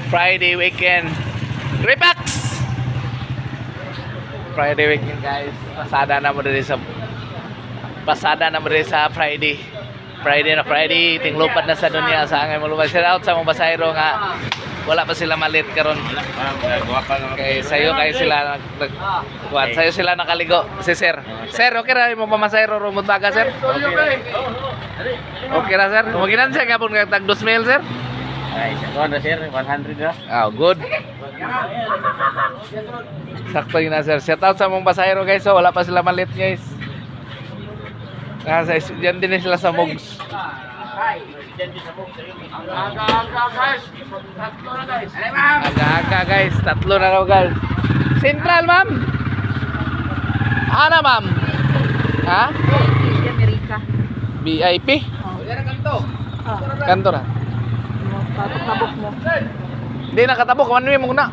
Friday weekend. Repax! Friday weekend guys. Pasada na mo dito sa Friday. Friday, tinglupat na sa dunya sa angay malubay. Shout out sa mga basayro nga wala pa sila malit karon. Okay, sayo sila sayo sila nakaligo si sir. Sir, okay ra mo pamasayro ro mutaga sir? Okay ra sir. Kumaginan siya gapon kag tag 2,000 sir. Ay, sakon na sir, 100 na. Oh, good. Sakto yun na sir. Shout out sa mga basayro guys. So, wala pa sila malit guys. Kasi dyan din sila sa Mugs. Aga-aga guys. Tatlo na raw guys. Central ma'am. Ana ma'am. Ha? VIP? Kanto na. Tatok-tabok mo. Hindi nakatabok. Ano yung muna?